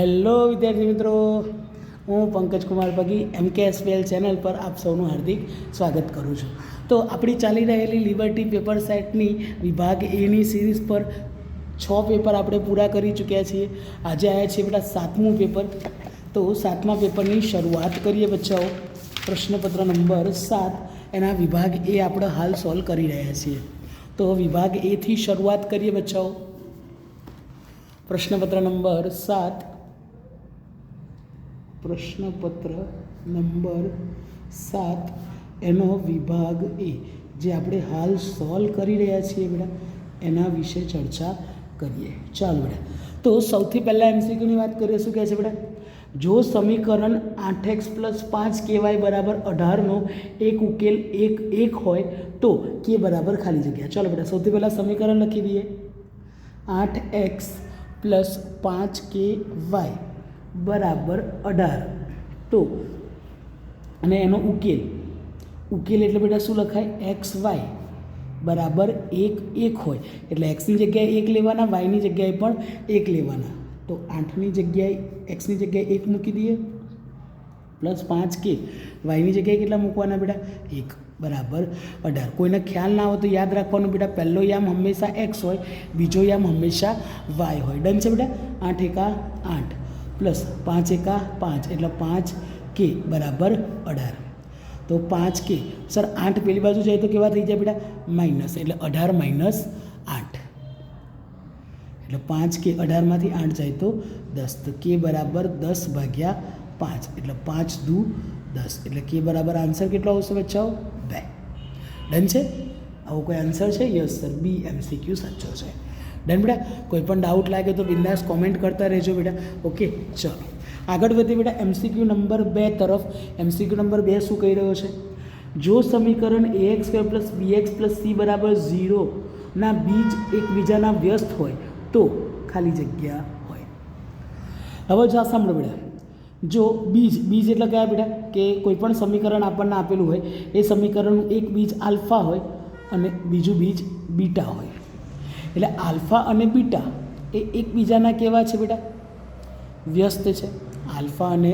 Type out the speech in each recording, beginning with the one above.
Hello વિદ્યાર્થી મિત્રો, હું પંકજ કુમાર પગી MKSPL ચેનલ પર આપ સૌનું હાર્દિક સ્વાગત કરું છું. તો આપણી ચાલી રહેલી લિબર્ટી પેપર સેટની વિભાગ એની સિરીઝ પર 6 પેપર આપણે પૂરા કરી ચૂક્યા છીએ. આજે આવ્યા છે બેટા 7મું પેપર. તો 7મા પેપરની શરૂઆત કરીએ બચ્ચાઓ. પ્રશ્નપત્ર નંબર 7 એના વિભાગ એ આપણે હાલ સોલ્વ કરી રહ્યા છીએ. તો વિભાગ એથી શરૂઆત કરીએ બચ્ચાઓ. પ્રશ્નપત્ર નંબર 7, પ્રશ્નપત્ર નંબર 7 એનો વિભાગ એ જે આપણે હાલ સોલ્વ કરી રહ્યા છીએ બેટા, એના વિશે ચર્ચા કરીએ. ચાલો બેટા, તો સૌથી પહેલાં MCQની વાત કરીએ. શું કહે છે બેટા? જો સમીકરણ 8x + 5ky બરાબર 18નો એક ઉકેલ એક હોય તો k બરાબર ખાલી જગ્યા. ચાલો બેટા, સૌથી પહેલાં સમીકરણ લખી દઈએ. 8x + 5ky બરાબર 18. તો અને એનો ઉકેલ એટલે બેટા શું લખાય? xy બરાબર 1 હોય એટલે xની જગ્યાએ 1 લેવાના, yની જગ્યાએ પણ 1 લેવાના. તો 8ની જગ્યાએ xની જગ્યાએ 1 મૂકી દઈએ પ્લસ 5k, yની જગ્યાએ કેટલા મૂકવાના બેટા? 1 બરાબર 18. કોઈને ખ્યાલ ના હોય તો યાદ રાખવાનું બેટા, પહેલો યામ હંમેશા x હોય, બીજો યામ હંમેશા y હોય. ડન છે બેટા? 8 × 8 પ્લસ 5 × 5 એટલે 5k બરાબર 18. તો 5k સર 8 પેલી બાજુ જાય તો કેવા થઈ જાય બેટા? માઇનસ, એટલે 18 - 8 એટલે 5k 18માંથી 8 જાય તો 10. તો k બરાબર 10/5 એટલે 5 દુ 10 એટલે k બરાબર આન્સર કેટલો આવશે બચ્ચાઓ? 2. ડન છે? આવો કોઈ આન્સર છે? યસ સર, બી MCQ સાચો છે. ડન બેટા? કોઈ પણ ડાઉટ લાગે તો બિંદાસ કોમેન્ટ કરતા રહેજો બેટા. ઓકે, ચલો આગળ વધીએ બેટા MCQ નંબર 2 તરફ. MCQ નંબર 2 શું કહી રહ્યો છે? જો સમીકરણ ax² + bx + c બરાબર 0 ના બીજ એકબીજાના વ્યસ્ત હોય તો ખાલી જગ્યા હોય. હવે જો આ સાંભળો બેટા, જો બીજ એટલે કયા બેટા? કે કોઈ પણ સમીકરણ આપણને આપેલું હોય, એ સમીકરણનું એક બીજ આલ્ફા હોય અને બીજું બીજ બીટા હોય. એટલે આલ્ફા અને બીટા એ એકબીજાના કેવા છે બેટા? વ્યસ્ત છે. આલ્ફા અને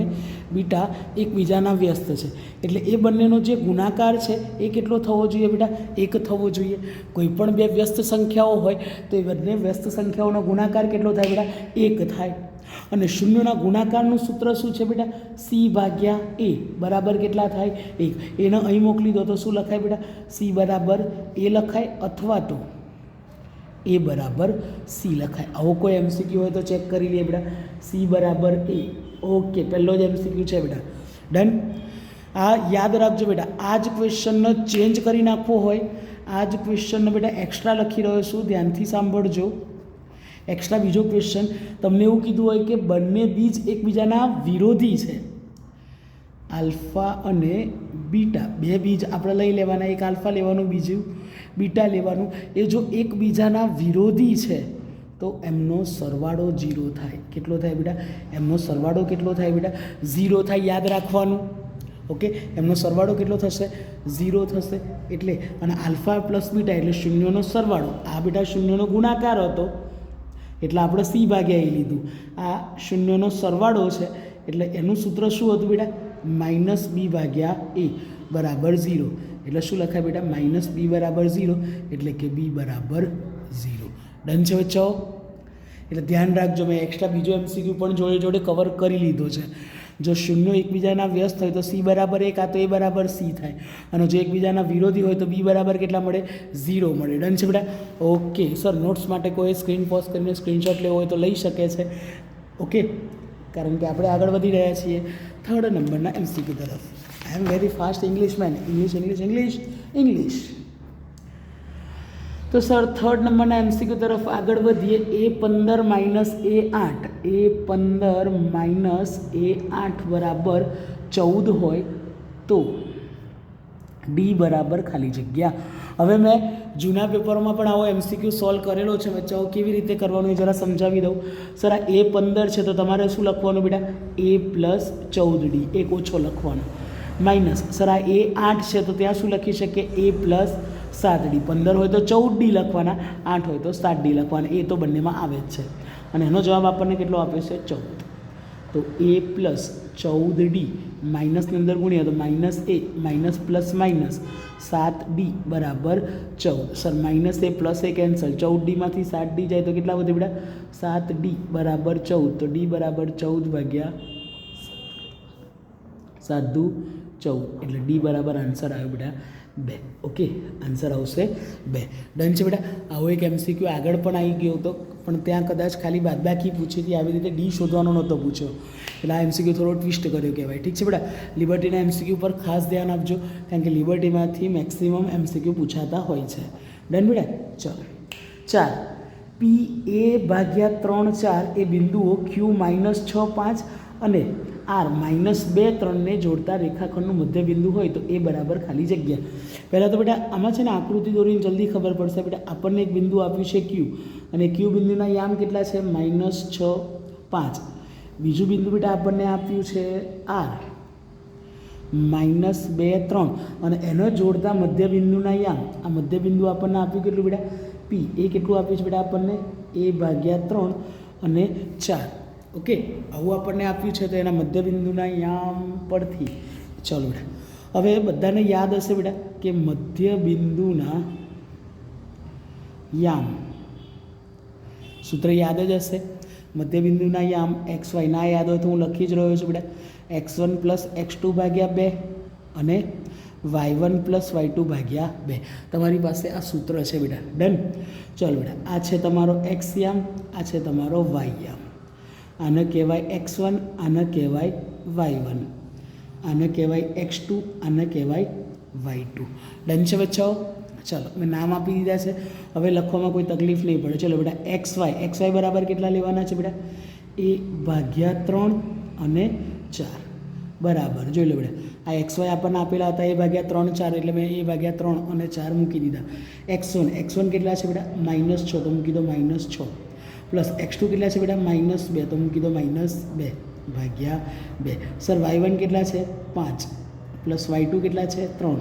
બીટા એકબીજાના વ્યસ્ત છે. એટલે એ બંનેનો જે ગુણાકાર છે એ કેટલો થવો જોઈએ બેટા? 1 થવો જોઈએ. કોઈ પણ બે વ્યસ્ત સંખ્યાઓ હોય તો એ બંને વ્યસ્ત સંખ્યાઓનો ગુણાકાર કેટલો થાય બેટા? 1 થાય. અને શૂન્યના ગુણાકારનું સૂત્ર શું છે બેટા? c/a બરાબર કેટલા થાય? 1. એને અહીં મોકલી દો તો શું લખાય બેટા? c બરાબર a લખાય અથવા તો a બરાબર c લખાય. આવો કોઈ MCQ હોય તો ચેક કરી લઈએ બેટા. c બરાબર a. ઓકે, પહેલો જ MCQ છે બેટા. ડન? આ યાદ રાખજો બેટા, આ જ ક્વેશ્ચનનો ચેન્જ કરી નાખવો હોય, આ જ ક્વેશ્ચનનો બેટા એક્સ્ટ્રા લખી રહ્યો છું, ધ્યાનથી સાંભળજો. એક્સ્ટ્રા બીજો ક્વેશ્ચન તમને એવું કીધું હોય કે બંને બીજ એકબીજાના વિરોધી છે, આલ્ફા અને બીટા બે બીજ આપણે લઈ લેવાના, એક આલ્ફા લેવાનું, બીજું બીટા લેવાનું. એ જો એકબીજાના વિરોધી છે તો એમનો સરવાળો 0 થાય. કેટલો થાય બેટા? એમનો સરવાળો કેટલો થાય બેટા? 0 થાય. યાદ રાખવાનું. ઓકે, એમનો સરવાળો કેટલો થશે? 0 થશે. એટલે અને આલ્ફા પ્લસ બીટા એટલે શૂન્યનો સરવાળો. આ બેટા શૂન્યનો ગુણાકાર હતો એટલે આપણે c/a લીધું. આ શૂન્યનો સરવાળો છે એટલે એનું સૂત્ર શું હતું બેટા? -b/a બરાબર 0. એટલે શું લખાય બેટા? -b બરાબર 0 એટલે કે b બરાબર 0. ડન છે બચ્ચાઓ? એટલે ધ્યાન રાખજો, મેં એક્સ્ટ્રા બીજો MCQ પણ જોડે કવર કરી લીધો છે. જો શૂન્ય એકબીજાના વ્યસ્ત હોય તો c બરાબર 1, આ તો a બરાબર c થાય. અને જો એકબીજાના વિરોધી હોય તો b બરાબર કેટલા મળે? 0 મળે. ડન છે બેટા? ઓકે સર, નોટ્સ માટે કોઈ સ્ક્રીન પોઝ કરીને સ્ક્રીનશોટ લેવો હોય તો લઈ શકે છે. ઓકે, કારણ કે આપણે આગળ વધી રહ્યા છીએ 3rd નંબરના MCQ તરફ. I am very fast English man. English. તો સર 3rd નંબરના MCQ તરફ આગળ વધીએ. a15 - a8 બરાબર 14 હોય તો d બરાબર ખાલી જગ્યા. હવે મેં જૂના પેપરોમાં પણ આવો MCQ સોલ્વ કરેલો છે બચ્ચાઓ. કેવી રીતે કરવાનું એ જરા સમજાવી દઉં. સર આ a15 છે તો તમારે શું લખવાનું બેટા? a + 14d, એક ઓછો લખવાનો. માઇનસ સર આ a8 છે તો ત્યાં શું લખી શકીએ? a + 7d. 15 હોય તો 14d લખવાના, 8 હોય તો 7d લખવાના. એ તો બંનેમાં આવે જ છે. અને એનો જવાબ આપણને કેટલો આપે છે? 14. તો a પ્લસ 14d માઇનસની અંદર ગુણ્યા તો minus a minus plus minus 7d બરાબર 14. સર minus a plus a cancel, 14dમાંથી 7d જાય તો કેટલા વધે બેટા? 7d બરાબર 14. તો d બરાબર 14 ભાગ્યા 7 દુ 14 એટલે d બરાબર આન્સર આવ્યો બેટા 2. ઓકે, આન્સર આવશે 2. ડન છે બેટા. આવો એક MCQ આગળ પણ આવી ગયો હતો, પણ ત્યાં કદાચ ખાલી બાદબાકી પૂછી હતી, આવી રીતે ડી શોધવાનો નહોતો પૂછ્યો, એટલે આ MCQ થોડો ટ્વિસ્ટ કર્યો કહેવાય. ઠીક છે બેટા. લિબર્ટીના MCQ પર ખાસ ધ્યાન આપજો, કારણ કે લિબર્ટીમાંથી મેક્સિમમ MCQ પૂછાતા હોય છે. ડન બેટા. ચાલો 4 PA/3 4 એ બિંદુઓ Q-6 5 અને R-2 3ને જોડતા રેખાખંડનું મધ્ય બિંદુ હોય તો એ બરાબર ખાલી જગ્યા. પહેલાં તો બેટા આમાં છે ને આકૃતિ દોરીને જલ્દી ખબર પડશે. બેટા આપણને એક બિંદુ આપ્યું છે Q, અને Q બિંદુના યામ કેટલા છે? -6 5. બીજું બિંદુ બેટા આપણને આપ્યું છે R, -2 3, અને એને જોડતા મધ્ય બિંદુના યામ, આ મધ્ય બિંદુ આપણને આપ્યું કેટલું બેટા? P. એ કેટલું આપ્યું છે બેટા આપણને? A/3 અને 4. ઓકે, આવું આપણને આપ્યું છે, તો એના મધ્યબિંદુના યામ પરથી ચાલો બેટા. હવે બધાને યાદ હશે બેટા કે મધ્યબિંદુના યામ સૂત્ર યાદ જ હશે. મધ્યબિંદુના યામ XY ના યાદ હોય તો હું લખી જ રહ્યો છું બેટા, x1 + x2/2 અને y1 + y2/2. તમારી પાસે આ સૂત્ર છે બેટા. ડન. ચાલો બેટા, આ છે તમારો x યામ, આ છે તમારો y યામ. આને કહેવાય x1, આને કહેવાય y1, આને કહેવાય x2, આને કહેવાય y2. ડન છે બચ્ચાઓ? ચાલો મેં નામ આપી દીધા છે, હવે લખવામાં કોઈ તકલીફ નહીં પડે. ચલો બેટા, xy બરાબર કેટલા લેવાના છે બેટા? A/3 અને 4 બરાબર. જોઈ લો બેટા, આ xy આપણને આપેલા હતા A/3 4, એટલે મેં A/3 અને 4 મૂકી દીધા. x1 કેટલા છે બેટા? -6, તો મૂકી દો -6, પ્લસ x2 કેટલા છે બેટા? -2, તો મૂકી દો -2/2. સર y1 કેટલા છે? 5, પ્લસ y2 કેટલા છે? 3/2.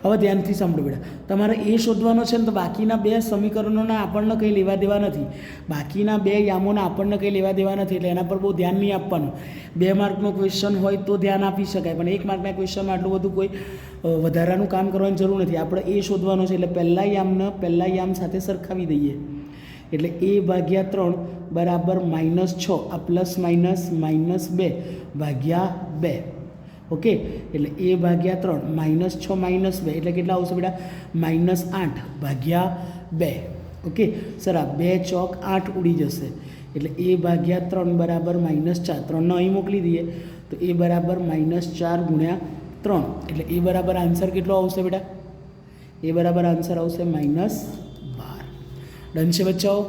હવે ધ્યાનથી સાંભળો બેટા, તમારે એ શોધવાનો છે ને, તો બાકીના 2 સમીકરણોના આપણને કંઈ લેવા દેવા નથી, બાકીના 2 યામોના આપણને કંઈ લેવા દેવા નથી, એટલે એના પર બહુ ધ્યાન નહીં આપવાનું. 2 માર્કનો ક્વેશ્ચન હોય તો ધ્યાન આપી શકાય, પણ 1 માર્કના ક્વેશ્ચનમાં આટલું બધું કોઈ વધારાનું કામ કરવાની જરૂર નથી. આપણે એ શોધવાનો છે, એટલે પહેલા યામ સાથે સરખાવી દઈએ. એટલે A/3 બરાબર -6, આ પ્લસ માઇનસ -2/2. ઓકે, એટલે A/3 -6 -2 એટલે કેટલા આવશે બેટા? -8/2. ઓકે સર, આ 2 ચોક 8 ઉડી જશે, એટલે A/3 બરાબર -4. 3 અહીં મોકલી દઈએ તો A બરાબર -4 × 3, એટલે A બરાબર આન્સર કેટલો આવશે બેટા? A બરાબર આન્સર આવશે -12. ડન છે બચ્ચાઓ?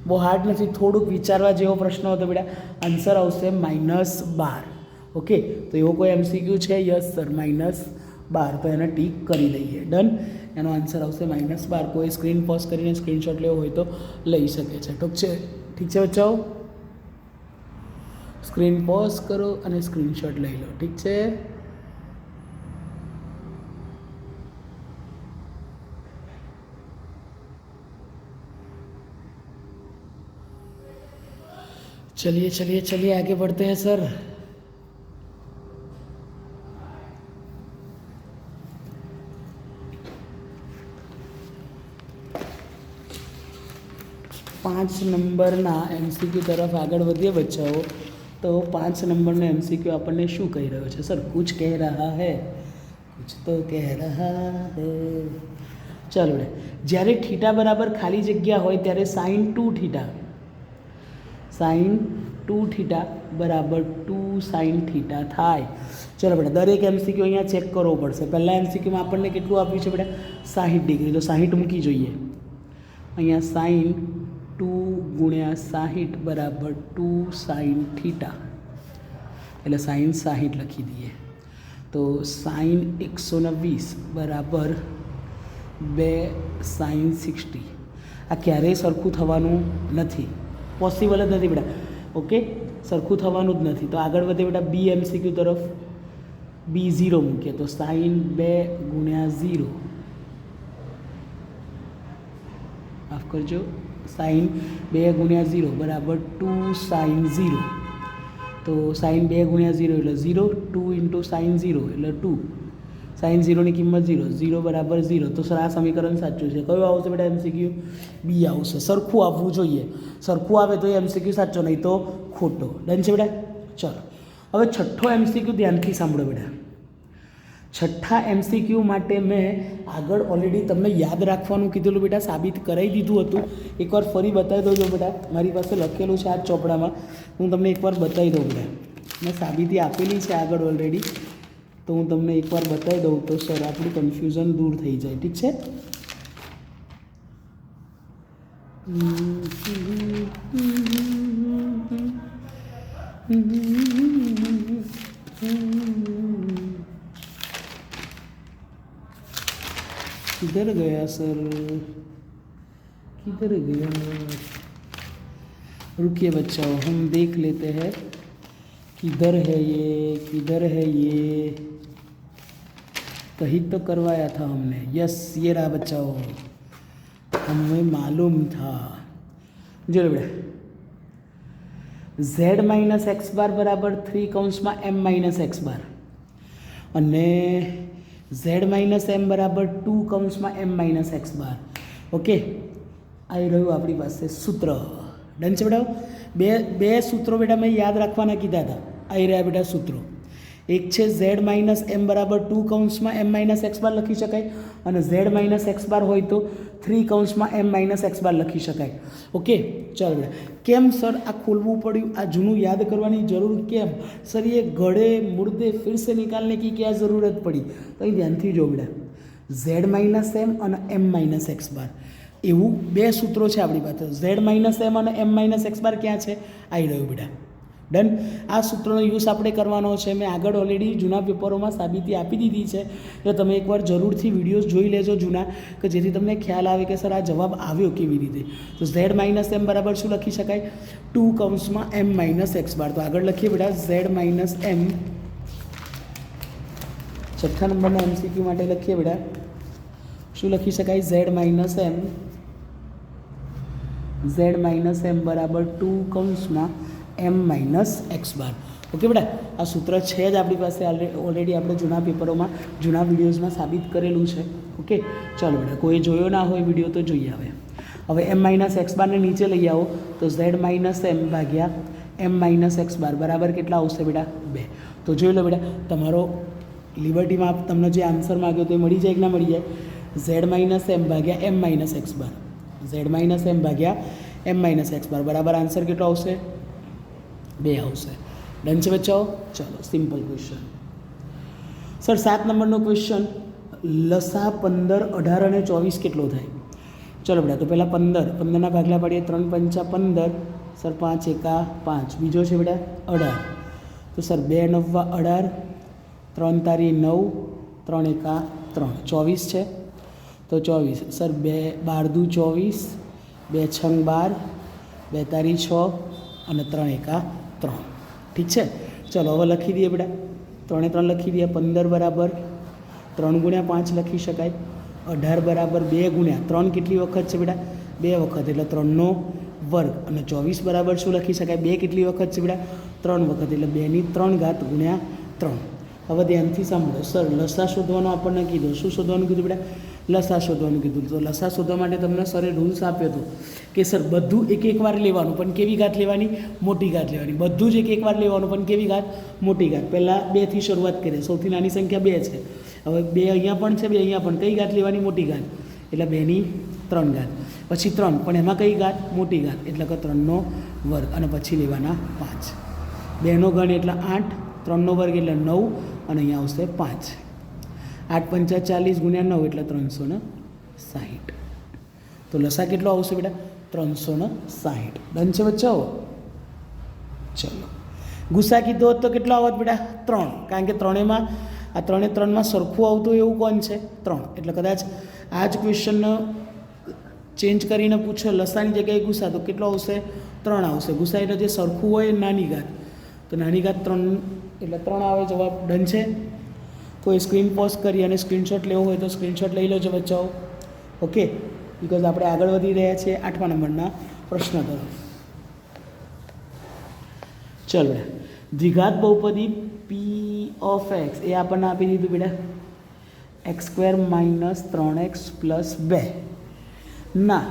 બહુ હાર્ડ નથી, થોડુંક વિચારવા જેવો પ્રશ્ન હતો બેટા. આન્સર આવશે -12. ઓકે, તો એવો કોઈ MCQ છે? Yes sir, -12. તો એને ટીક કરી દઈએ. ડન. એનો આન્સર આવશે -12. કોઈ સ્ક્રીન પોઝ કરીને સ્ક્રીનશોટ લેવો હોય તો લઈ શકે છે. ઠીક છે બચ્ચાઓ? સ્ક્રીન પોઝ કરો અને સ્ક્રીનશોટ લઈ લો. ઠીક છે? चलिए आगे बढ़ते हैं सर. पाँच नंबरना MCQ तरफ आगे बढ़िए बच्चाओं. तो 5 नंबरનો MCQ આપણને શું કહી રહ્યો છે? સર कुछ कह रहा है, कुछ तो कह रहा है. ચાલો, જ્યારે થીટા બરાબર ખાલી જગ્યા હોય ત્યારે sin 2θ બરાબર 2 sin θ થાય. ચલો બેટા, દરેક MCQ અહીંયા ચેક કરવો પડશે. પહેલાં MCQમાં આપણને કેટલું આપ્યું છે બેટા? 60 ડિગ્રી, તો 60 મૂકી જોઈએ. અહીંયા sin 2 × 60 બરાબર 2 sin θ, એટલે sin 60 લખી દઈએ. તો sin 120 બરાબર 2 sin 60. આ ક્યારેય સરખું થવાનું નથી, પોસિબલ જ નથી બેટા. ઓકે, સરખું થવાનું જ નથી. તો આગળ વધે બેટા B MCQ તરફ. B0 મૂકીએ તો sin 2 × 0, માફ કરજો, સાઇન 2 ગુણ્યા 0 બરાબર 2 સાઇન 0. તો સાઇન 2 ગુણ્યા 0 એટલે 0, 2 ઇન્ટુ સાઇન 0 એટલે 2. સાઇન 0ની કિંમત 0, 0 બરાબર 0. તો સર આ સમીકરણ સાચું છે. કયું આવશે બેટા MCQ? બી આવશે. સરખું આવવું જોઈએ. સરખું આવે તો એ MCQ સાચો, નહીં તો ખોટો. ડન છે બેટા? ચાલો હવે છઠ્ઠો MCQ ધ્યાનથી સાંભળો બેટા. છઠ્ઠા MCQ માટે મેં આગળ ઓલરેડી તમને યાદ રાખવાનું કીધેલું બેટા, સાબિત કરાવી દીધું હતું. એકવાર ફરી બતાવી દઉં બેટા, મારી પાસે લખેલું છે આ ચોપડામાં, હું તમને એકવાર બતાવી દઉં બેટા. મેં સાબિતી આપેલી છે આગળ ઓલરેડી, તો હું તમને એકવાર બતાવી દઉં તો સર આપણું કન્ફ્યુઝન દૂર થઈ જાય. ઠીક છે? किधर गया सर, किधर गया? रुकिए बच्चों, हम देख लेते हैं किधर है ये, किधर है ये. कहीं तो करवाया था हमने. यस, ये रहा बच्चों, हमें मालूम था. जो बेटा z माइनस एक्स बार बराबर 3 કૌંસમાં m માઇનસ એક્સ બાર અને z માઇનસ એમ બરાબર 2 કૌંસમાં m minus x bar. Okay, આવી રહ્યું આપણી પાસે સૂત્ર. ડન છે બેટા? બે સૂત્રો બેટા મેં યાદ રાખવાના કીધા હતા. આવી રહ્યા બેટા સૂત્રો. એક છે z માઇનસ એમ બરાબર 2 કૌંસમાં m માઇનસ એક્સ બાર લખી શકાય, અને z માઇનસ એક્સ બાર હોય તો 3 કૌંસમાં m માઇનસ એક્સ બાર લખી શકાય. ઓકે, ચાલો બેટા. કેમ સર આ ખોલવું પડ્યું? આ જૂનું યાદ કરવાની જરૂર કેમ? સર ये गड़े मुर्दे फिर से निकालने की क्या ज़रूरत पड़ी? तो અહીં ધ્યાનથી જો બેટા, z માઇનસ એમ અને m માઇનસ એક્સ બાર એવું બે સૂત્રો છે આપણી પાસે. z માઇનસ એમ અને m માઇનસ એક્સ બાર ક્યાં છે? આવી રહ્યું બેટા. ડન. આ સૂત્રનો યુઝ આપણે કરવાનો છે. મેં આગળ ઓલરેડી જૂના પેપરોમાં સાબિતી આપી દીધી છે, એટલે તમે એકવાર જરૂરથી વિડીયોઝ જોઈ લેજો જૂના, કે જેથી તમને ખ્યાલ આવે કે સર આ જવાબ આવ્યો કેવી રીતે. તો z માઇનસ એમ બરાબર શું લખી શકાય? 2 કૌંસમાં m માઇનસ એક્સ બાર. તો આગળ લખીએ બેટા z માઇનસ એમ. છઠ્ઠા નંબરના MCQ માટે લખીએ બેટા, શું લખી શકાય? z માઇનસ એમ બરાબર 2 કૌંસમાં m minus x bar. Okay બેટા, આ સૂત્ર છે જ આપણી પાસે ઓલરેડી, આપણે જૂના પેપરોમાં જૂના વિડીયોઝમાં સાબિત કરેલું છે. ઓકે, ચાલો બેટા, કોઈ જોયો ના હોય વિડીયો તો જોઈએ. હવે m માઇનસ એક્સ બારને નીચે લઈ આવો તો z માઇનસ એમ ભાગ્યા m માઇનસ એક્સ બાર બરાબર કેટલા આવશે બેટા? 2. તો જોઈ લો બેટા, તમારો લિબર્ટીમાં તમને જે આન્સર માગ્યો તો એ મળી જાય કે ના મળી જાય? z માઇનસ એમ ભાગ્યા m minus x bar, z minus M ભાગ્યા m માઇનસ એક્સ બાર બરાબર આન્સર કેટલો આવશે? 2 આવશે. ડન છે બચ્ચાઓ? ચાલો સિમ્પલ ક્વેશ્ચન. સર 7 નંબરનો ક્વેશ્ચન, લસા 15, 18 અને 24 કેટલો થાય? ચલો બેટા, તો પહેલાં 15ના ભાગલા પાડીએ. 3 પંચા 15, સર 5 એકા 5. બીજો છે બેટા 18, તો સર 2 નવ્વા 18, 3 તારી 9, 3 એકા 3, 24 છે. તો 24, સર 2 12 દુ 24, 2 છંગ 12, 2 તારી 6 અને 3 એકા 3. ઠીક છે? ચલો હવે લખી દઈએ બેટા, 3 3 લખી દઈએ. 15 બરાબર 3 ગુણ્યા 5 લખી શકાય. 18 બરાબર 2 ગુણ્યા 3 કેટલી વખત છે બેટા? 2 વખત, એટલે 3નો વર્ગ. અને 24 બરાબર શું લખી શકાય? 2 કેટલી વખત છે બેટા? 3 વખત, એટલે 2ની 3 ઘાત ગુણ્યા 3. હવે ધ્યાનથી સાંભળો. સર લસા શોધવાનું આપણને કીધું. શું શોધવાનું કીધું બેટા? લસા શોધવાનું કીધું. તો લસા શોધવા માટે તમને સરે રૂલ્સ આપ્યો હતો કે સર બધું એક વાર લેવાનું, પણ કેવી ઘાત લેવાની? મોટી ઘાત લેવાની. બધું જ એક વાર લેવાનું, પણ કેવી ઘાત? મોટી ઘાત. પહેલાં 2થી શરૂઆત કરીએ. સૌથી નાની સંખ્યા 2 છે. હવે 2 અહીંયા પણ છે, 2 અહીંયા પણ. કઈ ઘાત લેવાની? મોટી ઘાત, એટલે 2ની 3 ઘાત. પછી 3, પણ એમાં કઈ ઘાત? મોટી ઘાત, એટલે કે 3નો વર્ગ. અને પછી લેવાના 5. 2નો ઘન એટલે 8, 3નો વર્ગ એટલે 9, અને અહીંયા આવશે 5. 8 પંચા 40 ગુણ્યા 9 એટલે 360. તો લસા કેટલો આવશે બેટા? 360. ડન છે બચ્ચાઓ? ચલો, ગુસા કીધો તો કેટલો આવત બેટા? 3, કારણ કે ત્રણેમાં આ 3માં સરખું આવતું એવું કોણ છે? 3. એટલે કદાચ આ જ ક્વેશ્ચનનો ચેન્જ કરીને પૂછો લસાની જગ્યાએ ગુસા, તો કેટલો આવશે? 3 આવશે. ગુસા એટલે જે સરખું હોય નાની ઘાત, તો નાની ઘાત 3 એટલે 3 આવે જવાબ. ડન છે? કોઈ સ્ક્રીન પોઝ કરી અને સ્ક્રીનશોટ લેવો હોય તો સ્ક્રીનશોટ લઈ લેજો બચ્ચાઓ. ઓકે, બિકોઝ આપણે આગળ વધી રહ્યા છીએ 8મા નંબરના પ્રશ્ન તરફ. ચલો બેટા, દ્વિઘાત બહુપદી પી ઓફ એક્સ એ આપણને આપી દીધું બેટા x² - 3x + 2 ના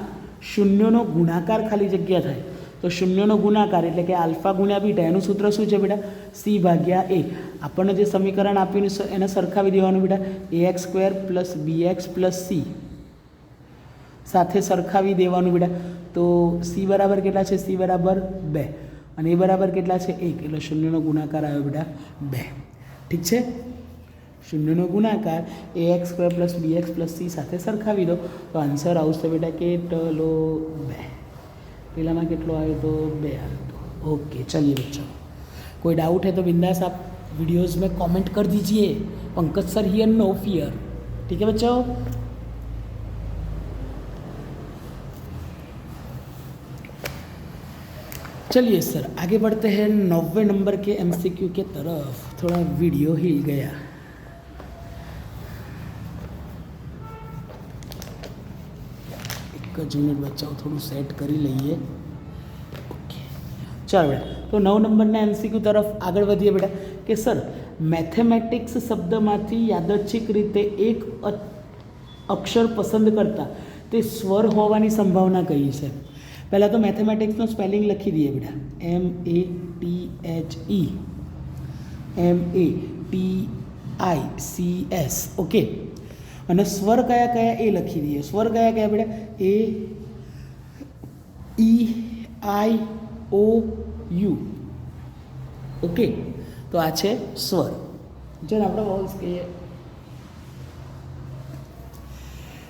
શૂન્યનો ગુણાકાર ખાલી જગ્યા થાય તો શૂન્યનો ગુણાકાર એટલે કે આલ્ફા ગુણ્યા બીટા એનું સૂત્ર શું છે બેટા c/a. આપણને જે સમીકરણ આપ્યું એને સરખાવી દેવાનું બેટા ax² + bx + c સાથે સરખાવી દેવાનું બેટા. તો c બરાબર કેટલા છે? c બરાબર 2 અને એ બરાબર કેટલા છે? 1 એટલે શૂન્યનો ગુણાકાર આવ્યો બેટા 2. ઠીક છે, શૂન્યનો ગુણાકાર ax² + bx + c સાથે સરખાવી દો તો આન્સર આવશે બેટા કેટલો? 2. પેલામાં કેટલો આવ્યો તો? 2 આવ્યો તો. ओके, चलिए बच्चों, कोई डाउट है तो बिंदास आप वीडियोस में कमेंट कर दीजिए. Pankaj sir here, no fear. ठीक है बच्चों. चलिए सर आगे बढ़ते हैं 90 नंबर के MCQ के तरफ. थोड़ा वीडियो हिल गया. एक ज मिनट बच्चों, थोड़ा सेट करी लीए. ओके, चलो बेटा, तो 9 नंबरना MCQ तरफ આગળ વધીએ બેટા કે સર મેથેમેટિક્સ શબ્દમાંથી યાદચ્છિક રીતે એક અક્ષર પસંદ કરતા તે સ્વર હોવાની સંભાવના કઈ છે? પહેલાં તો મેથેમેટિક્સનો સ્પેલિંગ લખી દઈએ બેટા, MATHE ઓકે. અને સ્વર કયા કયા એ લખી દઈએ. સ્વર કયા કયા બેટા? A, E, I, O, U. Okay, તો આ છે સ્વર. જો આપણે વોલ્સ કહીએ.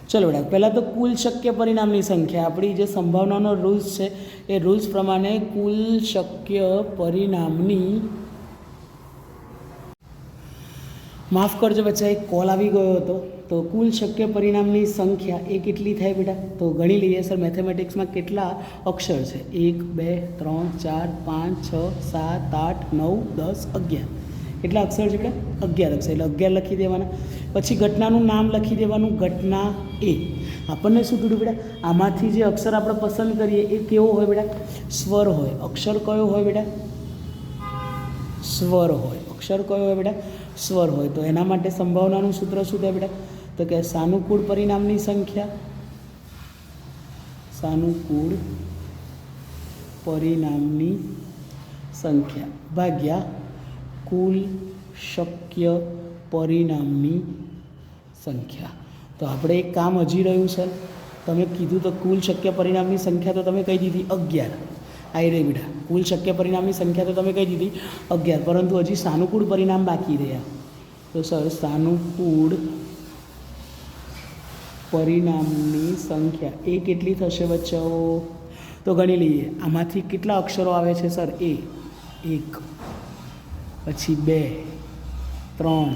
ચલો બેટા, પહેલાં તો કુલ શક્ય પરિણામની સંખ્યા, આપણી જે સંભાવનાનો રૂલ્સ છે એ રૂલ્સ પ્રમાણે કુલ શક્ય પરિણામની, માફ કરજો બચ્ચા એક કોલ આવી ગયો હતો, તો કુલ શક્ય પરિણામની સંખ્યા એ કેટલી થાય બેટા? તો ગણી લઈએ સર, મેથેમેટિક્સમાં કેટલા અક્ષર છે? 1 2 3 4 5 6 7 8 9 10 11. કેટલા અક્ષર છે બેટા? 11 અક્ષર. એટલે 11 લખી દેવાના. પછી ઘટનાનું નામ લખી દેવાનું, ઘટના એ. આપણને શું કીધું બેટા? આમાંથી જે અક્ષર આપણે પસંદ કરીએ એ કેવો હોય બેટા? સ્વર હોય. અક્ષર કયો હોય બેટા? સ્વર હોય. અક્ષર કયો હોય બેટા? સ્વર હોય. તો એના માટે સંભાવનાનું સૂત્ર શું થાય બેટા? તો કે સાનુકૂળ પરિણામની સંખ્યા, સાનુકૂળ પરિણામની સંખ્યા ભાગ્યા કુલ શક્ય પરિણામની સંખ્યા. તો આપણે એક કામ હજી રહ્યું સર, તમે કીધું તો કુલ શક્ય પરિણામની સંખ્યા તો તમે કહી દીધી 11. આવી રહી બેટા, કુલ શક્ય પરિણામની સંખ્યા તો તમે કહી દીધી 11, પરંતુ હજી સાનુકૂળ પરિણામ બાકી રહ્યા. તો સર સાનુકૂળ પરિણામની સંખ્યા એ કેટલી થશે બચ્ચાઓ? તો ગણી લઈએ. આમાંથી કેટલા અક્ષરો આવે છે સર? A 1, પછી 2 3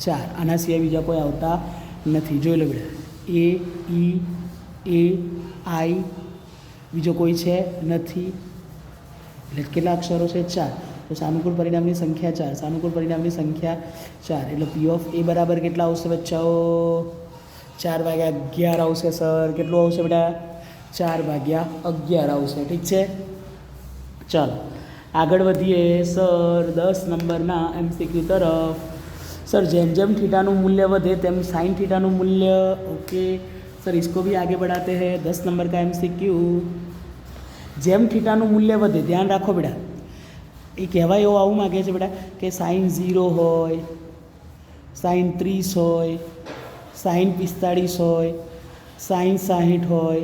4, આના સિવાય બીજા કોઈ આવતા નથી. જોઈ લો બેટા, A, E, A, I, બીજો કોઈ છે નથી. એટલે કેટલા અક્ષરો છે? 4. તો સાનુકૂળ પરિણામની સંખ્યા 4. સાનુકૂળ પરિણામની સંખ્યા 4 એટલે P ઓફ A બરાબર કેટલા આવશે બચ્ચાઓ? 4/11 આવશે સર. કેટલું આવશે બેટા? 4/11 આવશે. ઠીક છે, ચાલો આગળ વધીએ સર 10 નંબરના MCQ તરફ. सर जेम जेम थीटा નું मूल्य વધે તેમ साइन थीटा નું मूल्य, ओके सर इसको भी आगे बढ़ाते हैं. 10 नंबर का MCQ. जेम थीटा નું मूल्य વધે, ધ્યાન રાખો બેટા, એ કહેવાય એવું આવું માગે છે બેટા કે સાइन 0 હોય, સાइन 30 હોય, સાइन 45 હોય, સાइन 60 હોય,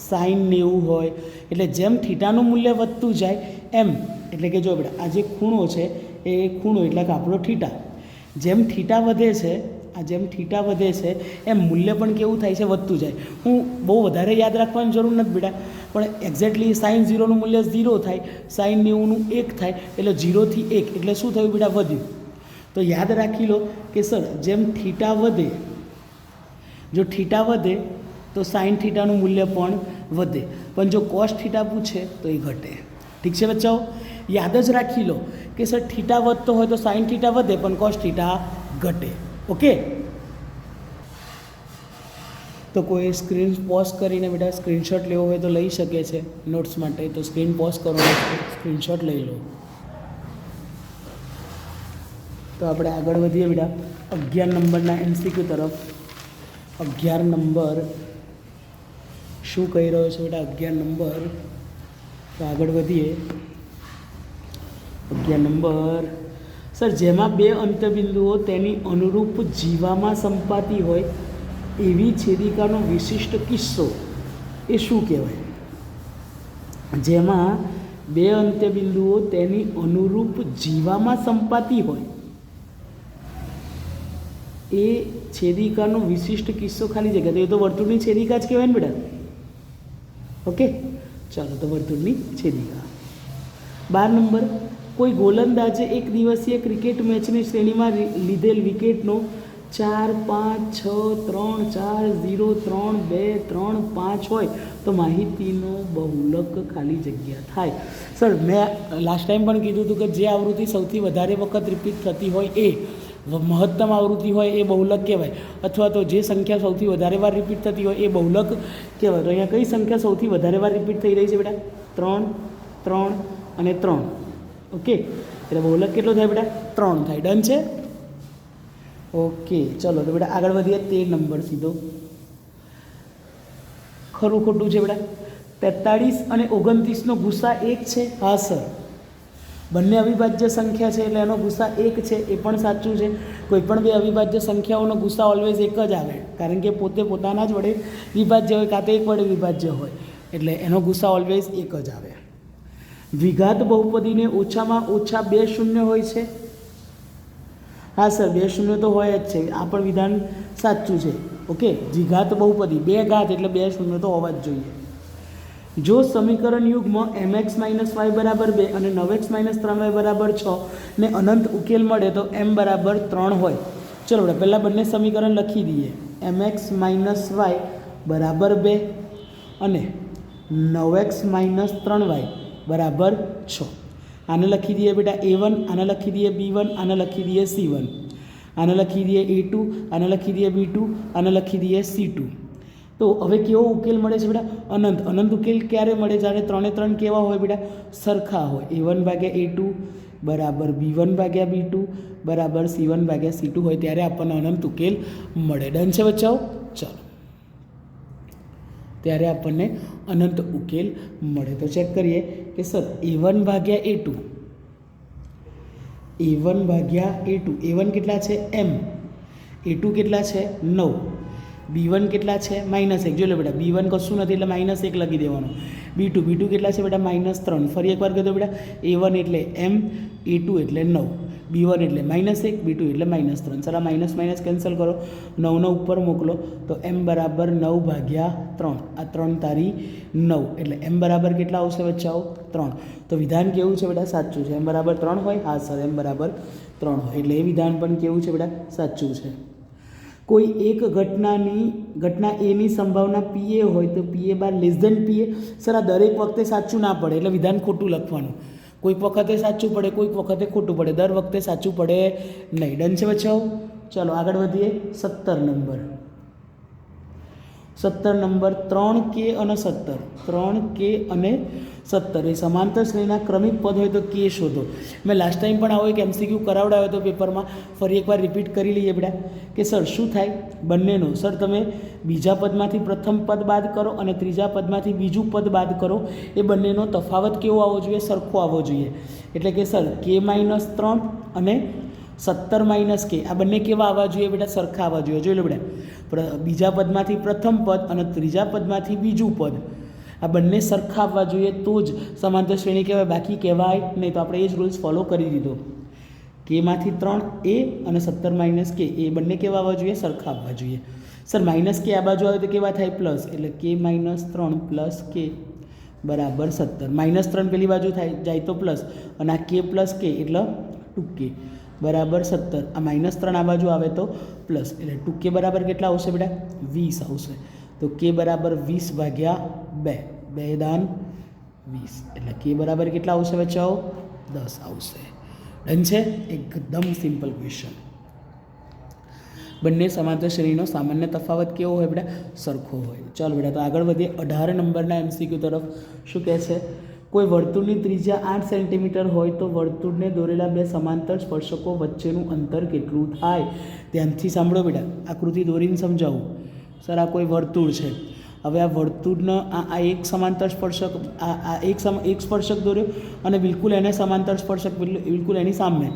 સાइन 90 હોય. એટલે જેમ થીટાનું મૂલ્ય વધતું જાય એમ, એટલે કે જો બેટા આ જે ખૂણો છે એ ખૂણો એટલે કે આપણો થીટા, જેમ થીટા વધે છે, આ જેમ થીટા વધે છે એમ મૂલ્ય પણ કેવું થાય છે? વધતું જાય. હું બહુ વધારે યાદ રાખવાની જરૂર નથી બેટા, પણ એક્ઝેક્ટલી સાइन 0નું મૂલ્ય 0 થાય, સાइन 90નું 1 થાય, એટલે 0 થી 1 એટલે શું થયું બેટા? વધ્યું. તો યાદ રાખી લો કે સર જેમ થીટા વધે, જો થીટા વધે તો સાइन થીટાનું મૂલ્ય પણ વધે, પણ જો કોસ થીટા પૂછે તો એ ઘટે. ઠીક છે બચ્ચાઓ, યાદ જ રાખી લો કે સર થીટા વધતો હોય તો સાइन થીટા વધે પણ કોસ થીટા ઘટે. ઓકે, તો કોઈ સ્ક્રીન પોઝ કરીને બેટા સ્ક્રીનશોટ લેવો હોય તો લઈ શકે છે નોટ્સ માટે, તો સ્ક્રીન પોઝ કરો, સ્ક્રીનશોટ લઈ લો. તો આપણે આગળ વધીએ બેટા 11 નંબરના MCQ તરફ. 11 નંબર શું કહી રહ્યો છે બેટા? 11 નંબર, તો આગળ વધીએ. 11 નંબર, સર જેમાં બે અંત્યબિંદુઓ તેની અનુરૂપ જીવામાં સંપાતી હોય એવી છેદિકાનો વિશિષ્ટ કિસ્સો એ શું કહેવાય? જેમાં બે અંત્યબિંદુઓ તેની અનુરૂપ જીવામાં સંપાતી હોય એ છેદિકાનો વિશિષ્ટ કિસ્સો ખાલી જગ્યા, તો એ તો વર્તુળની છેદિકા જ કહેવાય ને બેટા. ઓકે, ચાલો, તો વર્તુળની છેદિકા. 12 નંબર, કોઈ ગોલંદાજે એક દિવસીય ક્રિકેટ મેચની શ્રેણીમાં લીધેલ વિકેટનો 4, 5, 6, 3, 4, 0, 3, 2, 3, 5 હોય તો માહિતીનો બહુલક ખાલી જગ્યા થાય. સર મેં લાસ્ટ ટાઈમ પણ કીધું હતું કે જે આવૃત્તિ સૌથી વધારે વખત રિપીટ થતી હોય એ મહત્તમ આવૃત્તિ હોય એ બહુલક કહેવાય, અથવા તો જે સંખ્યા સૌથી વધારે વાર રિપીટ થતી હોય એ બહુલક કહેવાય. તો અહીંયા કઈ સંખ્યા સૌથી વધારે વાર રિપીટ થઈ રહી છે બેટા? 3, 3 અને 3. ઓકે, એટલે બહુલક કેટલો થાય બેટા? 3 થાય. ડન છે? ઓકે, ચલો તો બેટા આગળ વધીએ. 13 નંબર સીધો. ખરું ખોટું છે બેટા? 43 અને 29નો ગુસા 1 છે. હા સર, બંને અવિભાજ્ય સંખ્યા છે એટલે એનો ગુસા 1 છે, એ પણ સાચું છે. કોઈ પણ બે અવિભાજ્ય સંખ્યાઓનો ગુસા ઓલવેઝ 1 જ આવે, કારણ કે પોતે પોતાના જ વડે વિભાજ્ય હોય, કાં તો 1 વડે વિભાજ્ય હોય, એટલે એનો ગુસા ઓલવેઝ 1 જ આવે. દ્વિઘાત બહુપદીને ઓછામાં ઓછા 2 શૂન્ય હોય છે. હા સર, 2 શૂન્ય તો હોય જ છે, આ પણ વિધાન સાચું છે. ઓકે, દ્વિઘાત બહુપદી 2 ઘાત એટલે 2 શૂન્ય તો હોવા જ જોઈએ. જો સમીકરણ યુગ્મ mx - y બરાબર 2 અને 9x - 3y બરાબર 6 ને અનંત ઉકેલ મળે તો m બરાબર 3 હોય. ચલો આપણે પહેલાં બંને સમીકરણ લખી દઈએ. mx - y બરાબર 2 અને 9x - 3y બરાબર 6. આને લખી દઈએ બેટા a1, આને લખી દઈએ b1, આને લખી દઈએ c1, આને લખી દઈએ a2, આને લખી દઈએ b2, આને લખી દઈએ c2. તો હવે કેવો ઉકેલ મળે છે બેટા? અનંત. અનંત ઉકેલ ક્યારે મળે? જ્યારે 3 3 કેવા હોય બેટા? સરખા હોય. a1 ભાગ્યા a2 બરાબર b1 ભાગ્યા b2 બરાબર c1 ભાગ્યા c2 હોય ત્યારે આપણને અનંત ઉકેલ મળે. ડન છે બચ્ચાઓ? ચાલો, ત્યારે આપણને અનંત ઉકેલ મળે. તો ચેક કરીએ કે સર a1 ભાગ્યા a2, a1 ભાગ્યા a2, a1 કેટલા છે? m, a2 કેટલા છે? 9, b1 કેટલા છે? -1. જોઈ લો બેટા, b1 કશું નથી એટલે -1 લખી દેવાનું. b2 કેટલા છે બેટા? -3. ફરી એકવાર કહી દો બેટા, a1 એટલે m, a2 એટલે 9, b1 એટલે -1, b2 એટલે -3. સર આ માઇનસ માઇનસ કેન્સલ કરો, 9 ઉપર મોકલો તો m બરાબર 9 ભાગ્યા 3. આ 3 તારી 9 એટલે m બરાબર કેટલા આવશે બચ્ચાઓ? 3. તો વિધાન કેવું છે બેટા? સાચું છે. m બરાબર 3 હોય? હા સર, m બરાબર 3 હોય. એટલે એ વિધાન પણ કેવું છે બેટા? સાચું છે. કોઈ એક ઘટના એની સંભાવના pa હોય તો pa < pa. સર આ દરેક વખતે સાચું ના પડે એટલે વિધાન ખોટું લખવાનું. કોઈક વખતે સાચું પડે, કોઈક વખતે ખોટું પડે, દર વખતે સાચું પડે નહીં. ડન છે બચ્ચાઓ? ચાલો આગળ વધીએ. 17 નંબર. 3k અને 17, 3k અને 17 એ સમાંતર શ્રેણીના ક્રમિક પદ હોય તો k શોધો. મેં લાસ્ટ ટાઈમ પણ આવો એક MCQ કરાવડાવ્યો હતો પેપરમાં, ફરી એકવાર રિપીટ કરી લઈએ બેટા કે સર શું થાય બંનેનો? સર તમે બીજા પદમાંથી પ્રથમ પદ બાદ કરો અને ત્રીજા પદમાંથી બીજું પદ બાદ કરો, એ બંનેનો તફાવત કેવો આવવો જોઈએ? સરખો આવવો જોઈએ. એટલે કે સર k - 3 અને 17 - k આ બંને કેવા આવવા જોઈએ બેટા? સરખા આવવા જોઈએ. જોઈ લો બેટા, બીજા પદમાંથી પ્રથમ પદ અને ત્રીજા પદમાંથી બીજું પદ આ બંને સરખા આવવા જોઈએ તો જ સમાંતર શ્રેણી કહેવાય, બાકી કહેવાય નહીં. તો આપણે એ જ રૂલ્સ ફોલો કરી દીધો. k માંથી 3 a અને 17 - k એ બંને કેવા આવવા જોઈએ? સરખા આવવા જોઈએ. સર -k આ બાજુ આવે તો કેવા થાય? પ્લસ, એટલે k - 3 પ્લસ k બરાબર 17. -3 પેલી બાજુ થાય જાય તો પ્લસ, અને આ k પ્લસ k એટલે 2k બરાબર 17. આ -3 આ બાજુ આવે તો પ્લસ, એટલે 2k બરાબર કેટલા આવશે બેટા? 20 આવશે. તો k બરાબર 20 ભાગ્યા 2, 2 દાન 20, એટલે k બરાબર કેટલા આવશે બચ્ચાઓ? 10 આવશે. ડન છે? એકદમ સિમ્પલ ક્વેશ્ચન. બંને સમાંતર શ્રેણીનો સામાન્ય તફાવત કેવો હોય બેટા? સરખો હોય. ચાલો બેટા, તો આગળ વધીએ 18 નંબરના MCQ તરફ. શું કહે છે? કોઈ વર્તુળની ત્રિજ્યા 8 સેન્ટીમીટર હોય તો વર્તુળને દોરેલા બે સમાંતર સ્પર્શકો વચ્ચેનું અંતર કેટલું થાય? ધ્યાનથી સાંભળો બેટા, આકૃતિ દોરીને સમજાવું. સર, આ કોઈ વર્તુળ છે. હવે આ વર્તુળનો આ એક સમાંતર સ્પર્શક, આ એક સ્પર્શક દોર્યો અને બિલકુલ એને સમાંતર સ્પર્શક બિલકુલ એની સામે.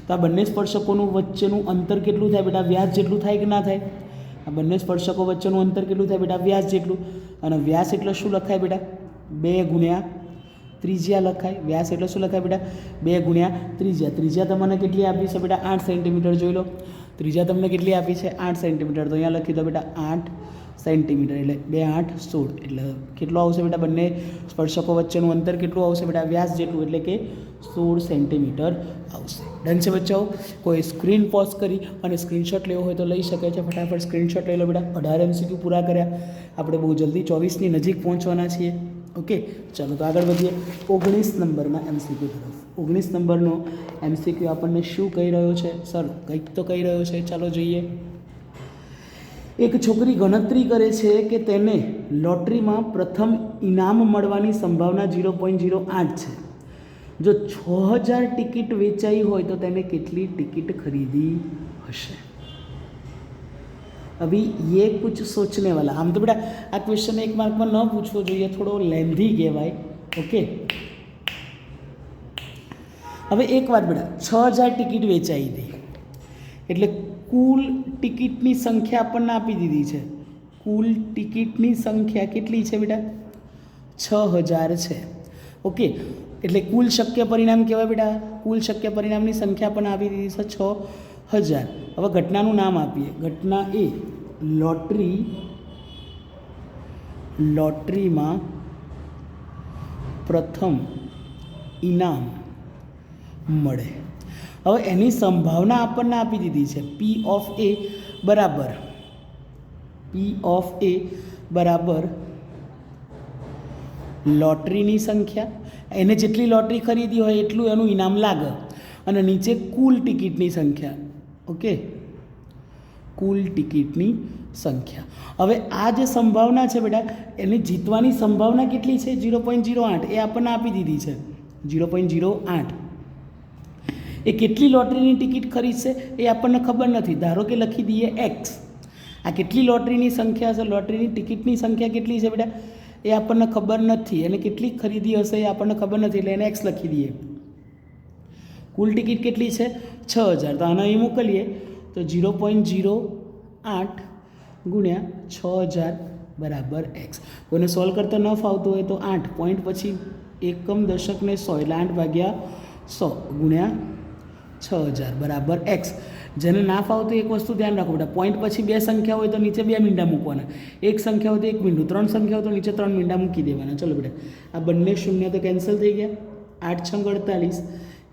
તો આ બંને સ્પર્શકોનું વચ્ચેનું અંતર કેટલું થાય બેટા? વ્યાસ જેટલું થાય કે ના થાય? આ બંને સ્પર્શકો વચ્ચેનું અંતર કેટલું થાય બેટા? વ્યાસ જેટલું. અને વ્યાસ એટલે શું લખાય બેટા? 2 ગુણ્યા ત્રિજ્યા લખાય. વ્યાસ એટલે શું લખાય બેટા? 2 ગુણ્યા ત્રિજ્યા. ત્રિજ્યા તમને કેટલી આપી છે બેટા? 8 સેન્ટીમીટર. જોઈ લો, ત્રિજ્યા તમને કેટલી આપી છે? 8 સેન્ટીમીટર. તો અહીંયા લખી દો બેટા 8 સેન્ટીમીટર. એટલે 2 8 16. એટલે કેટલું આવશે બેટા? બંને સ્પર્શકો વચ્ચેનું અંતર કેટલું આવશે બેટા? વ્યાસ જેટલું, એટલે કે 16 સેન્ટીમીટર આવશે. ડન છે બચ્ચાઓ? કોઈ સ્ક્રીન પોઝ કરી અને સ્ક્રીનશોટ લેવો હોય તો લઈ શકે છે. ફટાફટ સ્ક્રીનશોટ લઈ લો બેટા. 18 MCQ પૂરા કર્યા. આપણે બહુ જલ્દી 24ની નજીક પહોંચવાના છીએ. ઓકે, ચાલો તો આગળ વધીએ 19 નંબરના MCQ તરફ. 19 નંબરનો MCQ આપણને શું કહી રહ્યો છે? સર, કંઈક તો કહી રહ્યો છે. ચાલો જોઈએ. એક છોકરી ગણતરી કરે છે કે તેને લોટરીમાં પ્રથમ ઇનામ મળવાની સંભાવના 0.08 છે. જો 6000 ટિકિટ વેચાઈ હોય તો તેને કેટલી ટિકિટ ખરીદી હશે? अभी ये कुछ सोचने वाला. आम तो बेटा आ क्वेश्चन 1 मार्क में न पूछવો જોઈએ, થોડો લેન્ધી કહેવાય. ઓકે, હવે એક વાત બેટા, 6000 ટિકિટ વેચાઈ હતી એટલે કુલ ટિકિટની સંખ્યા આપણને આપી દીધી છે. કુલ ટિકિટની સંખ્યા કેટલી છે બેટા? 6000 છે. ઓકે, એટલે કુલ શક્ય પરિણામ કહેવાય બેટા. કુલ શક્ય પરિણામની સંખ્યા પણ આપી દીધી છે 6000. હવે ઘટનાનું નામ આપીએ. ઘટના એ લોટરીમાં પ્રથમ ઇનામ મળે. હવે એની સંભાવના આપણને આપી દીધી છે. P of A બરાબર લોટરીની સંખ્યા. એને જેટલી લોટરી ખરીદી હોય એટલું એનું ઇનામ લાગે. અને નીચે કુલ ટિકિટની સંખ્યા. ઓકે, કુલ ટિકિટની સંખ્યા. હવે આ જે સંભાવના છે બેટા, એની જીતવાની સંભાવના કેટલી છે? 0.08. એ આપણને આપી દીધી છે 0.08. એ કેટલી લોટરીની ટિકિટ ખરીદશે એ આપણને ખબર નથી. ધારો કે લખી દઈએ x. આ કેટલી લોટરીની સંખ્યા છે? લોટરીની ટિકિટની સંખ્યા કેટલી છે બેટા? એ આપણને ખબર નથી. એને કેટલી ખરીદી હશે એ આપણને ખબર નથી, એટલે એને x લખી દઈએ. કુલ ટિકિટ કેટલી છે? 6000. તો આને અહીં મોકલીએ તો 0.08 ગુણ્યા 6000 બરાબર x. કોઈને સોલ્વ કરતા ન ફાવતું હોય તો 8 પોઈન્ટ પછી એકમ દશકને 100 એટલે 8 ભાગ્યા 100 ગુણ્યા 6000 બરાબર x. જેને ના ફાવતું એક વસ્તુ ધ્યાન રાખો બેટા, પોઈન્ટ પછી 2 સંખ્યા હોય તો નીચે 2 મીંડા મૂકવાના. એક સંખ્યા હોય તો 1 મીંડું, 3 સંખ્યા હોય તો નીચે 3 મીંડા મૂકી દેવાના. ચલો બેટા, આ બંને શૂન્ય તો કેન્સલ થઈ ગયા. 8 6 48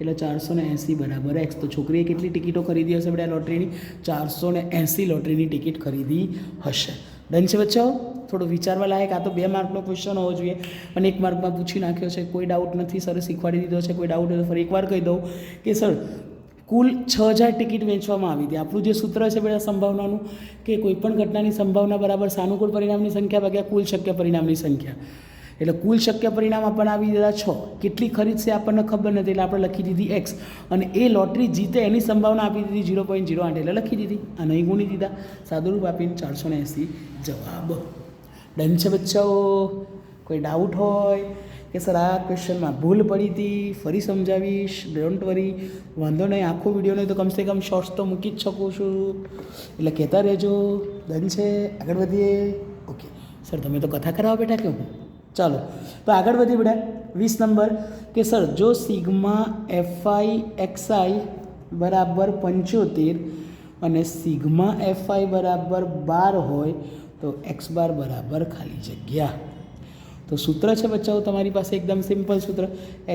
એટલે 480 બરાબર x. તો છોકરીએ કેટલી ટિકિટો ખરીદી હશે બેટા લોટરીની? 480 લોટરીની ટિકિટ ખરીદી હશે. ડન છે બચ્ચાઓ? થોડો વિચારવા લાયક. આ તો 2 માર્કનો ક્વેશ્ચન હોવો જોઈએ, પણ 1 માર્કમાં પૂછી નાખ્યો છે. કોઈ ડાઉટ નથી, સરે શીખવાડી દીધો છે. કોઈ ડાઉટ હોય તો ફરી એકવાર કહી દઉં કે સર કુલ 6000 ટિકિટ વેચવામાં આવી હતી. આપણું જે સૂત્ર છે બેટા સંભાવનાનું, કે કોઈપણ ઘટનાની સંભાવના બરાબર સાનુકૂળ પરિણામની સંખ્યા ભાગ્યા કુલ શક્ય પરિણામની સંખ્યા. એટલે કુલ શક્ય પરિણામ આપણને આવી દીધા 6. કેટલી ખરીદશે આપણને ખબર નથી, એટલે આપણે લખી દીધી x. અને એ લોટરી જીતે એની સંભાવના આપી દીધી 0.08, એટલે લખી દીધી. આ નહીં ગુણી દીધા, સાદુરૂપ આપીને 480 જવાબ. ડન છે બચ્ચાઓ? કોઈ ડાઉટ હોય કે સર આ ક્વેશ્ચનમાં ભૂલ પડી હતી, ફરી સમજાવીશ, ડોન્ટ વરી, વાંધો નહીં. આખો વિડીયો નહીં તો કમસે કમ શોર્ટ્સ તો મૂકી જ શકું છું, એટલે કહેતા રહેજો. ડન છે? આગળ વધીએ. ઓકે સર, તમે તો કથા કરાવો બેટા કે હું? ચાલો તો આગળ વધીએ બેટા. 20 નંબર કે સર જો સિગ્મા FI બરાબર 75 અને સિગ્મા FI બરાબર 12 હોય તો x બાર બરાબર ખાલી જગ્યા. તો સૂત્ર છે બચ્ચાઓ તમારી પાસે એકદમ સિમ્પલ સૂત્ર.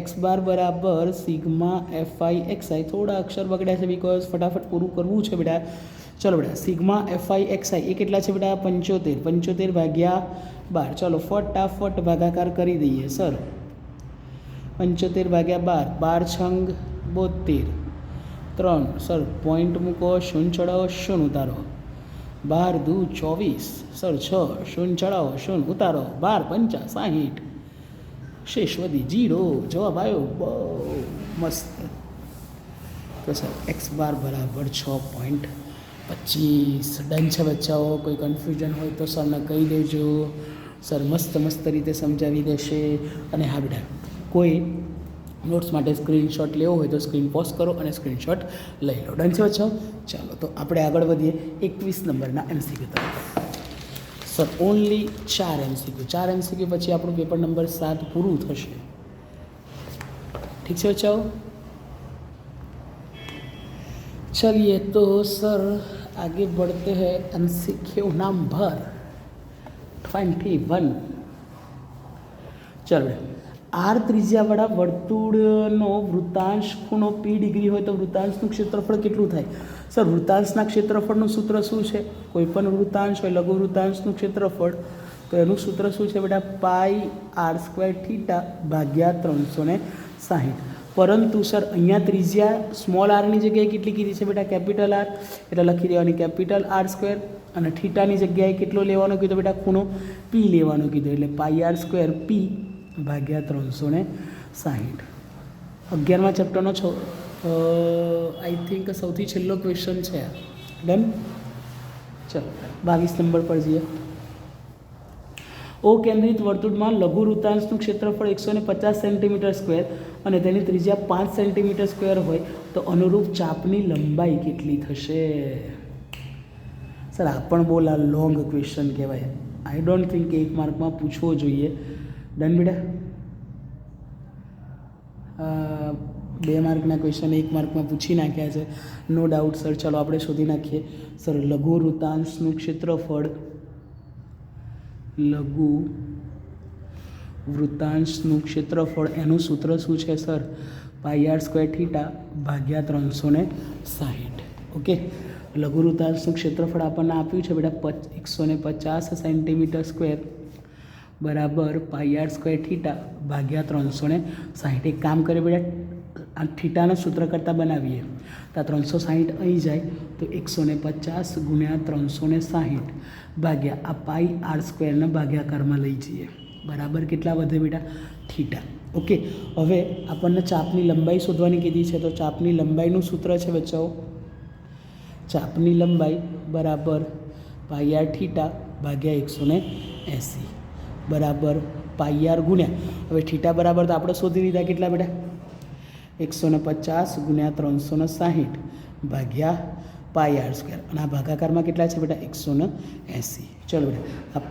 x બાર બરાબર સિગ્મા FI XI. થોડા અક્ષર બગડ્યા છે બિકોઝ ફટાફટ પૂરું કરવું છે બેટા. ચલો બેટા, સિગ્મા FI XI એ કેટલા છે બેટા? 75 ભાગ્યા 12. ચલો ફટાફટ ભાગાકાર કરી દઈએ સર. 75 ભાગ્યા 12, 12 છંગ 72, 3 સર પોઈન્ટ મૂકો, શૂન્ય ચડાવો, શૂન્ય ઉતારો. 12 દૂ 24 સર 6 શૂન્ય ચડાવો શૂન્ય ઉતારો 12 5 60 શેષ વધી 0 જવાબ આવ્યો બહુ મસ્ત. તો સર એક્સ બાર બરાબર 6.25. ડન છે બચ્ચાઓ. કોઈ કન્ફ્યુઝન હોય તો સરને કહી દેજો, સર મસ્ત મસ્ત રીતે સમજાવી દેશે. અને હા બેટા, કોઈ નોટ્સ માટે સ્ક્રીનશોટ લેવો હોય તો સ્ક્રીન પોઝ કરો અને સ્ક્રીનશોટ લઈ લો. ડન છે બચ્ચાઓ. ચાલો તો આપણે આગળ વધીએ 21 નંબરના MCQ તરફ. Sir only 4 MCQ. 4 MCQ પછી આપણું પેપર નંબર 7 પૂરું થશે. ઠીક છે બચ્ચાઓ. चलिए तो सर आगे बढ़ते हैं. MCQ number 21. चलो, आर त्रिज्यावाળા વર્તુળનો વૃત્તાંશ ખૂણો P ડિગ્રી હોય તો વૃત્તાંશનું ક્ષેત્રફળ કેટલું થાય? સર વૃત્તાંશના ક્ષેત્રફળનું સૂત્ર શું છે? કોઈ પણ વૃત્તાંશ હોય લઘુ વૃત્તાંશનું ક્ષેત્રફળ, તો એનું સૂત્ર શું છે બેટા? પાઈ r² થીટા ભાગ્યા 360. પરંતુ સર અહીંયા ત્રિજ્યા સ્મોલ આરની જગ્યાએ કેટલી કીધી છે બેટા? Capital R. એટલે લખી દેવાની કેપિટલ r². અને થીટાની જગ્યાએ કેટલો લેવાનો કીધો બેટા? ખૂણો P લેવાનો કીધો. એટલે પાઈ r² P ભાગ્યા 360. 11મા ચેપ્ટરનો આઈ થિંક સૌથી છેલ્લો ક્વેશ્ચન છે. ડન. ચલો 22 નંબર પર જઈએ. ઓ કેન્દ્રિત વર્તુળમાં લઘુ વૃત્તાંશનું ક્ષેત્રફળ 150 સેન્ટીમીટર સ્ક્વેર અને તેની ત્રિજ્યા 5 સેન્ટીમીટર સ્ક્વેર હોય તો અનુરૂપ ચાપની લંબાઈ કેટલી થશે? સર આ પણ બહુ લોંગ ક્વેશ્ચન કહેવાય. આઈ ડોન્ટ થિંક કે 1 માર્કમાં પૂછવો જોઈએ. ડન બેટા. 2 માર્કના ક્વેશ્ચન 1 માર્કમાં પૂછી નાખ્યા છે, નો ડાઉટ સર. ચાલો આપણે શોધી નાખીએ. સર લઘુ વૃત્તાંશનું ક્ષેત્રફળ, લઘુ વૃત્તાંશનું ક્ષેત્રફળ એનું સૂત્ર શું છે સર? પાઈ r² થીટા ભાગ્યા 360. ઓકે. લઘુ વૃત્તાંશનું ક્ષેત્રફળ આપણને આપ્યું છે બેટા 150 સેન્ટીમીટર સ્ક્વેર બરાબર પાઈ r² થીટા ભાગ્યા 360. એક કામ કરીએ બેટા, આ થીટાનું સૂત્ર કરતાં બનાવીએ તો આ 360 અહીં જાય તો 150 ગુણ્યા 360 ભાગ્યા આ પાઈ r² ભાગ્યાકારમાં લઈ જઈએ બરાબર કેટલા વધે બેટા? થીટા. ઓકે. હવે આપણને ચાપની લંબાઈ શોધવાની કીધી છે, તો ચાપની લંબાઈનું સૂત્ર છે બચ્ચાઓ, ચાપની લંબાઈ બરાબર પાઈ r થીટા ભાગ્યા 180 બરાબર પાઈ r ગુણ્યા, હવે થીટા બરાબર તો આપણે શોધી લીધા કેટલા બેટા? 150 ગુણ્યા 360 ભાગ્યા પાઈ r². અને આ ભાગાકારમાં કેટલા છે બેટા? 180. ચલો બેટા, આ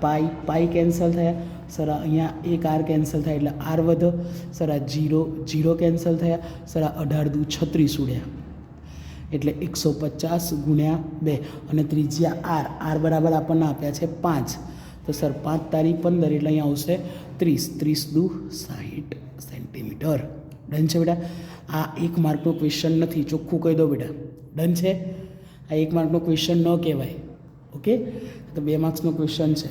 પાઈ કેન્સલ થયા સર, અહીંયા એક r કેન્સલ થાય એટલે r વધો સર, આ 0 કેન્સલ થયા સર, આ 18 દુ 36 ઉડ્યા એટલે 150 ગુણ્યા 2 અને ત્રિજ્યા r બરાબર આપણને આપ્યા છે 5, તો સર 5 તારી 15 એટલે અહીંયા આવશે 30 દુ 60 સેન્ટીમીટર. ડન છે બેટા. આ 1 માર્કનો ક્વેશ્ચન નથી, ચોખ્ખું કહી દો બેટા. ડન છે. આ 1 માર્કનો ક્વેશ્ચન ન કહેવાય. ઓકે. તો 2 માર્ક્સનો ક્વેશ્ચન છે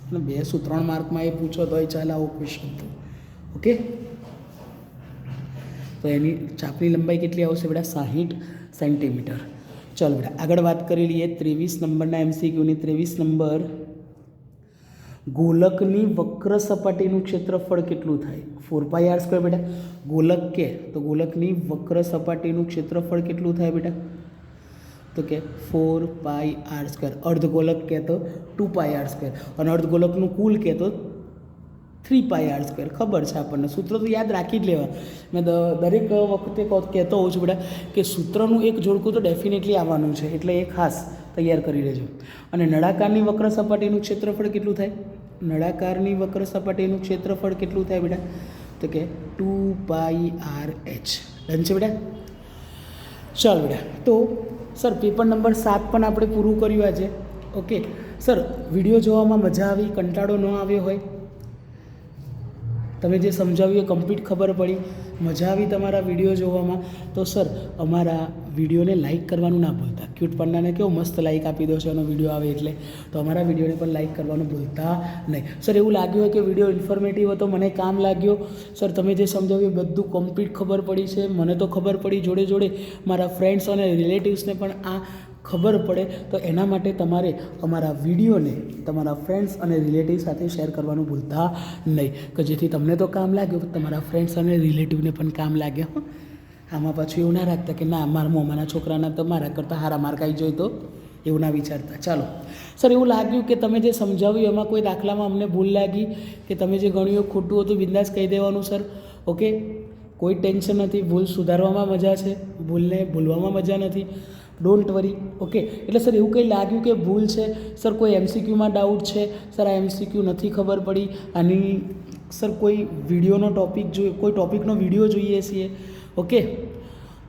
અને 2 3 માર્કમાં એ પૂછો તોય ચાલે આવો ક્વેશ્ચન તો. ઓકે. તો એની ચાપની લંબાઈ કેટલી આવશે બેટા? 60 સેન્ટીમીટર. ચાલો બેટા આગળ વાત કરી લઈએ 23 નંબરના MCQની. 23 નંબર, ગોલકની વક્ર સપાટીનું ક્ષેત્રફળ કેટલું થાય? 4 પાઈ r² બેટા. ગોલક કે તો ગોલકની વક્ર સપાટીનું ક્ષેત્રફળ કેટલું થાય બેટા? તો કે 4 પાઈ r². અર્ધગોલક કે તો 2 પાઈ r² અને અર્ધગોલકનું કુલ કે તો 3 પાઈ r². ખબર છે આપણને, સૂત્ર તો યાદ રાખી જ લેવા. મેં દરેક વખતે કહેતો હોઉં છું બેટા કે સૂત્રનું એક જોડકું તો ડેફિનેટલી આવવાનું છે, એટલે એ ખાસ તૈયાર કરી લેજો. અને નળાકારની વક્ર સપાટીનું ક્ષેત્રફળ કેટલું થાય? નળાકારની વક્ર સપાટીનું ક્ષેત્રફળ કેટલું થાય બેટા? તો કે 2 પાઈ RH. ડન છે બેટા. ચાલો બેટા, તો સર પેપર નંબર 7 પણ આપણે પૂરું કર્યું આજે. ઓકે સર, વિડીયો જોવામાં મજા આવી, કંટાળો ન આવ્યો હોય, તમે જે સમજાવ્યું એ કમ્પ્લીટ ખબર પડી, મજા આવી તમારા વિડીયો જોવામાં, તો સર અમારા વિડીયોને લાઇક કરવાનું ના ભૂલતા. ક્યુટ પન્નાને કેવો મસ્ત લાઇક આપી દો છો એનો વિડીયો આવે એટલે, તો અમારા વિડીયોને પણ લાઇક કરવાનું ભૂલતા નહીં. સર એવું લાગ્યું હોય કે વિડીયો ઇન્ફોર્મેટિવ હતો, મને કામ લાગ્યો, સર તમે જે સમજાવ્યું બધું કમ્પ્લીટ ખબર પડી છે, મને તો ખબર પડી, જોડે જોડે મારા ફ્રેન્ડ્સ અને રિલેટિવ્સને પણ આ ખબર પડે તો એના માટે તમારે અમારા વિડીયોને તમારા ફ્રેન્ડ્સ અને રિલેટિવ સાથે શેર કરવાનું ભૂલતા નહીં, કે જેથી તમને તો કામ લાગ્યું, તમારા ફ્રેન્ડ્સ અને રિલેટિવને પણ કામ લાગે. આમાં પાછું એવું ના રાખતા કે ના મારા મોમાના છોકરાના તો મારા કરતાં સારા માર્ક આવી જોઈએ, તો એવું ના વિચારતા. ચાલો સર, એવું લાગ્યું કે તમે જે સમજાવ્યું એમાં કોઈ દાખલામાં અમને ભૂલ લાગી કે તમે જે ગણ્યું ખોટું હતું, બિંદાસ કહી દેવાનું સર. ઓકે, કોઈ ટેન્શન નથી, ભૂલ સુધારવામાં મજા છે, ભૂલને ભૂલવામાં મજા નથી. Don't worry. ઓકે, એટલે સર એવું કંઈ લાગ્યું કે ભૂલ છે સર, કોઈ એમસીક્યુમાં ડાઉટ છે સર, આ એમસીક્યુ નથી ખબર પડી, આની સર કોઈ વિડીયોનો ટૉપિક જોઈએ, કોઈ ટૉપિકનો વિડીયો જોઈએ છીએ, ઓકે,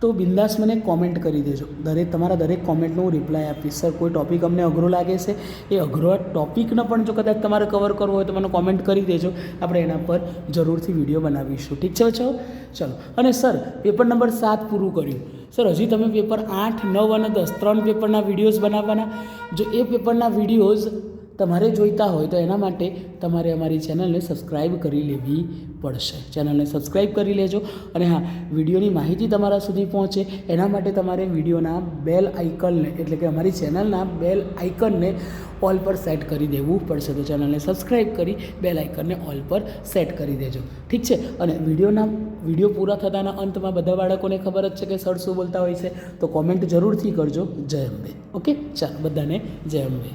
તો બિંદાસ મને કોમેન્ટ કરી દેજો. તમારા દરેક કોમેન્ટનો હું રિપ્લાય આપીશ. સર કોઈ ટૉપિક અમને અઘરો લાગે છે, એ અઘરો ટૉપિકનો પણ જો કદાચ તમારે કવર કરવો હોય તો મને કોમેન્ટ કરી દેજો, આપણે એના પર જરૂરથી વિડીયો બનાવીશું. ઠીક છે બચ્ચાઓ? ચલો. અને સર પેપર નંબર 7 પૂરું કર્યું. સર હજી તમે પેપર 8, 9 અને 10 3 પેપરના વિડીયોઝ બનાવવાના. જો એ પેપરના વિડીયોઝ તમારે જોઈતા હોય તો એના માટે તમારે અમારી ચેનલને સબસ્ક્રાઈબ કરી લેવી પડશે. ચેનલને સબસ્ક્રાઈબ કરી લેજો. અને હા, વિડીયોની માહિતી તમારા સુધી પહોંચે એના માટે તમારે વિડીયોના બેલ આઇકનને, એટલે કે અમારી ચેનલના બેલ આઇકનને ઓલ પર સેટ કરી દેવું પડશે. તો ચેનલને સબસ્ક્રાઈબ કરી બેલ આઇકનને ઓલ પર સેટ કરી દેજો. ઠીક છે? અને વિડીયો પૂરા થતાના અંતમાં બધા બાળકોને ખબર જ છે કે સર શું બોલતા હોય છે, તો કોમેન્ટ જરૂરથી કરજો. જય અંબે. ઓકે, ચાલો બધાને જય અંબે.